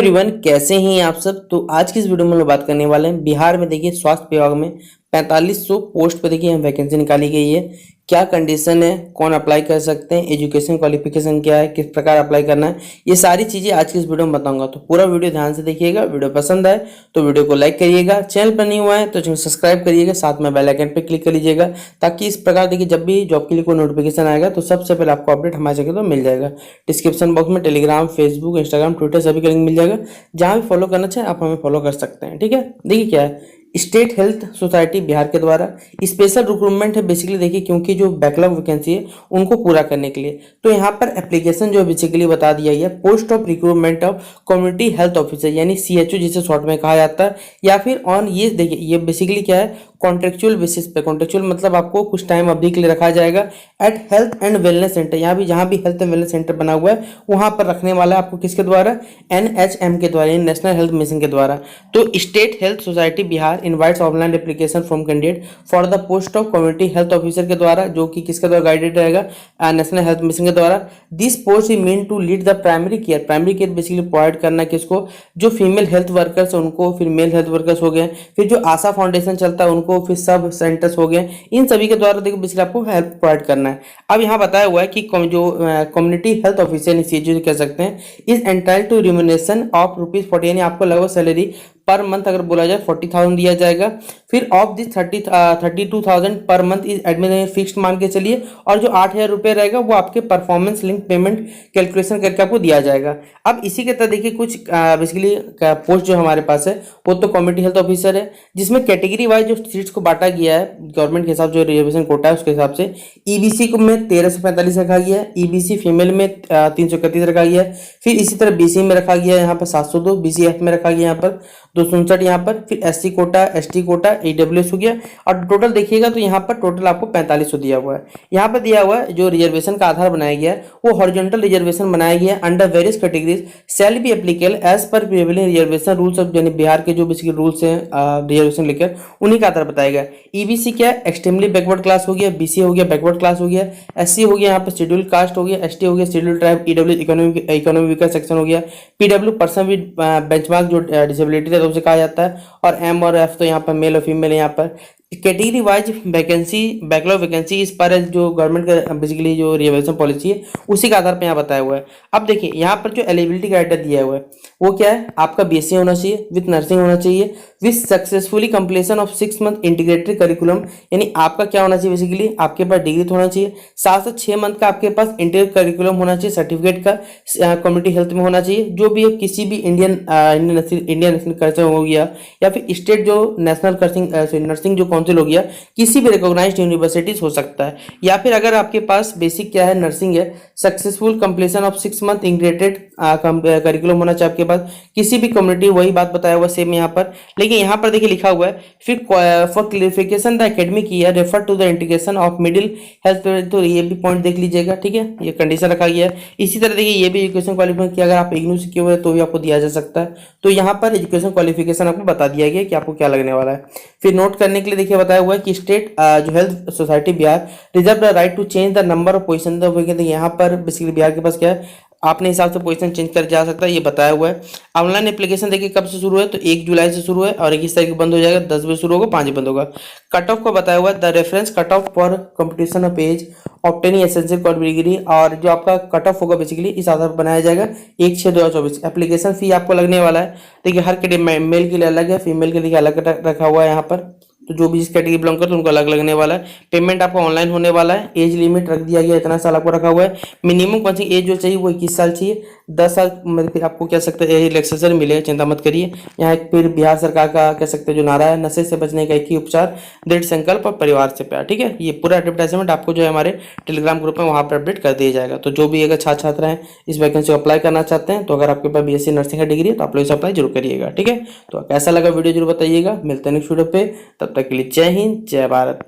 Everyone, कैसे हैं आप सब। तो आज की इस वीडियो में हम लोग बात करने वाले हैं बिहार में। देखिए स्वास्थ्य विभाग में 4500 पोस्ट पर देखिए वैकेंसी निकाली गई है। क्या कंडीशन है, कौन अप्लाई कर सकते हैं, एजुकेशन क्वालिफिकेशन क्या है, किस प्रकार अप्लाई करना है, ये सारी चीजें आज की इस वीडियो में बताऊंगा। तो पूरा वीडियो ध्यान से देखिएगा। वीडियो पसंद आए तो वीडियो को लाइक करिएगा, चैनल पर नहीं हुआ है तो चैनल सब्सक्राइब करिएगा, साथ में बेल आइकन पर क्लिक कर लीजिएगा, ताकि इस प्रकार देखिए जब भी जॉब के लिए कोई नोटिफिकेशन आएगा तो सबसे पहले आपको अपडेट हमारे जगह तो मिल जाएगा। डिस्क्रिप्शन बॉक्स में टेलीग्राम, फेसबुक, इंस्टाग्राम, ट्विटर सभी का लिंक मिल जाएगा। जहाँ भी फॉलो करना चाहे आप हमें फॉलो कर सकते हैं। ठीक है, देखिए क्या है, स्टेट हेल्थ सोसाइटी बिहार के द्वारा स्पेशल रिक्रूटमेंट है बेसिकली। देखिए क्योंकि जो बैकलॉग वैकेंसी है उनको पूरा करने के लिए, तो यहाँ पर एप्लीकेशन जो बेसिकली बता दिया गया, post of recruitment of community health officer यानी CHO जिसे शॉर्ट में कहा जाता है, या फिर ऑन ये देखिए ये बेसिकली क्या है, कॉन्ट्रेक्चुअल बेसिस पे। कॉन्ट्रेक्चुअल मतलब आपको कुछ टाइम अवधि के लिए रखा जाएगा at health and wellness centre. यहाँ भी जहाँ भी हेल्थ एंड वेलनेस सेंटर बना हुआ है वहाँ पर रखने वाला है आपको। किसके द्वारा? NHM के द्वारा, नेशनल हेल्थ मिशन के द्वारा। तो state health society Bihar invites online application from candidate for the post of community health officer के द्वारा, जो कि किसके द्वारा गाइडेड रहेगा? नेशनल हेल्थ मिशन के द्वारा। This post is mean to lead the primary care. Primary care basically provide करना किसको? जो फीमेल हेल्थ वर्कर्स उनको, फिर मेल हेल्थ वर्कर्स हो गए, फिर जो आशा फाउंडेशन चलता है उनको, फिर सब सेंटर्स हो गए, इन सभी के द्वारा देखो बेसिकली आपको हेल्प प्रोवाइड करना है। अब यहाँ बताया हुआ है कि जो कम्युनिटी हेल्थ ऑफिसर CHO कह सकते हैं, is entitled to remuneration of ₹40, यानी आपको लगभग सैलरी पर मंथ अगर बोला जाए 40,000 दिया जाएगा। फिर of this 32,000 per month is admin fixed मान के चलिए, और जो 8,000 रुपये रहेगा वो आपके परफॉर्मेंस लिंक पेमेंट कैलकुलेशन करके आपको दिया जाएगा। अब इसी के तहत देखिए कुछ बेसिकली पोस्ट जो हमारे पास है वो तो कम्युनिटी हेल्थ ऑफिसर है, जिसमें कैटेगरी वाइज जो सीट्स को बांटा गया है गवर्नमेंट के हिसाब से, जो रिजर्वेशन कोटा है उसके हिसाब से। EBC को में 13 से 45 रखा गया है, EBC फीमेल में 331 रखा गया है। फिर इसी तरह BC में रखा गया है यहाँ पर 702, BCF में रखा गया यहाँ पर 259 यहाँ पर। फिर SC Kota, ST Kota, EWS हो गया, और टोटल देखिएगा तो यहाँ पर टोटल आपको 4500 दिया हुआ है। यहाँ पर दिया हुआ है जो रिजर्वेशन का आधार बनाया गया है वो हॉरिजॉन्टल रिजर्वेशन बनाया गया है under various categories shall be applicable as per prevailing reservation rules of, यानी बिहार के जो बेसिकली रूल्स हैं रिजर्वेशन लेकर उन्हीं का आधार बताया गया। EBC क्या है? एक्सट्रीमली बैकवर्ड क्लास हो गया, BC हो गया बैकवर्ड क्लास हो गया, SC हो गया यहाँ पर शेड्यूल कास्ट हो गया, ST हो गया schedule tribe, EW economy weaker section हो गया, PW पर्सन विद बेंचमार्क जो डिसेबिलिटी है तो उसे कहा जाता है, और M और F तो यहाँ पर मेल और फीमेल है। यहाँ पर category wise vacancy, backlog vacancy इस पर जो गवर्नमेंट का बेसिकली जो रिजर्वेशन पॉलिसी है उसी के आधार पर यहाँ बताया हुआ है। अब देखिए यहाँ पर जो एलिजिबिलिटी क्राइटेरिया दिया हुआ है वो क्या है? आपका BSc होना चाहिए, विथ नर्सिंग होना चाहिए, with successfully completion of 6 month integrated curriculum, यानी आपका क्या होना चाहिए बेसिकली, आपके पास डिग्री तो होना चाहिए, साथ साथ 6 मंथ का आपके पास इंटीग्रेटेड करिकुलम होना चाहिए, सर्टिफिकेट का कम्युनिटी हेल्थ में होना चाहिए, जो भी किसी भी इंडियन नेशनल कर्सिंग हो गया, या फिर स्टेट जो नेशनल कर्सिंग नर्सिंग जो काउंसिल हो गया, किसी भी रिकॉग्नाइज्ड यूनिवर्सिटीज हो सकता है। या फिर अगर आपके पास बेसिक क्या है, नर्सिंग है, successful completion of 6 month integrated curriculum होना चाहिए आपके पास, किसी भी कम्युनिटी, वही बात बताया हुआ सेम यहाँ पर। लेकिन यहाँ पर देखिए लिखा हुआ है फिर for clarification the academic year refer to the integration of middle health, तो ये भी पॉइंट देख लीजिएगा। ठीक है, ये कंडीशन रखा गया है। इसी तरह देखिए ये भी एजुकेशन क्वालिफिकेशन की अगर आप इग्नू से किए हुए तो भी आपको दिया जा सकता है। तो यहाँ पर एजुकेशन क्वालिफिकेशन आपको बता दिया गया कि आपको क्या लगने वाला है। फिर नोट करने के लिए देखिए बताया हुआ है कि स्टेट जो health society Bihar reserve the right to change the number of position. यहाँ पर बेसिकली बिहार के पास क्या है, अपने हिसाब से पोजीशन चेंज कर जा सकता है, ये बताया हुआ है। ऑनलाइन एप्लीकेशन देखिए कब से शुरू है, तो 1 जुलाई से शुरू है और 21 तारीख को बंद हो जाएगा। 10 बजे शुरू होगा, 5 बजे बंद होगा। कट ऑफ को बताया हुआ है, the reference cut off for competition of age obtaining essential degree, और जो आपका कट ऑफ होगा बेसिकली इस आधार पर बनाया जाएगा 1/6/2024। एप्लीकेशन फी आपको लगने वाला है, देखिए हर कैटेगरी, मेल के लिए अलग है, फीमेल के लिए अलग रखा हुआ है यहाँ पर, तो जो भी इस कैटेगरी बिलोंग करते हैं उनको अलग लगने वाला है। पेमेंट आपको ऑनलाइन होने वाला है। एज लिमिट रख दिया गया, इतना साल आपको रखा हुआ है। मिनिमम कौन सी एज जो चाहिए वो 21 साल चाहिए। 10 साल मतलब फिर आपको कह सकते हैं रिलैक्सेशन मिलेगा, चिंता मत करिए। यहाँ फिर बिहार सरकार का कह सकते हैं जो नारा है, नशे से बचने का एक ही उपचार, दृढ़ संकल्प और परिवार से प्यार। ठीक है, ये पूरा एडवर्टाइजमेंट आपको जो है हमारे टेलीग्राम ग्रुप में वहाँ पर अपडेट कर दिया जाएगा। तो जो भी अगर छात्र छात्रा हैं इस वैकेंसी को अप्लाई करना चाहते हैं, तो अगर आपके पास BSc नर्सिंग का डिग्री है तो आप लोग इसे अप्लाई जरूर करिएगा। ठीक है, तो कैसा लगा वीडियो जरूर बताइएगा। मिलते हैं नेक्स्ट वीडियो पे, तब तक के लिए जय हिंद, जय भारत।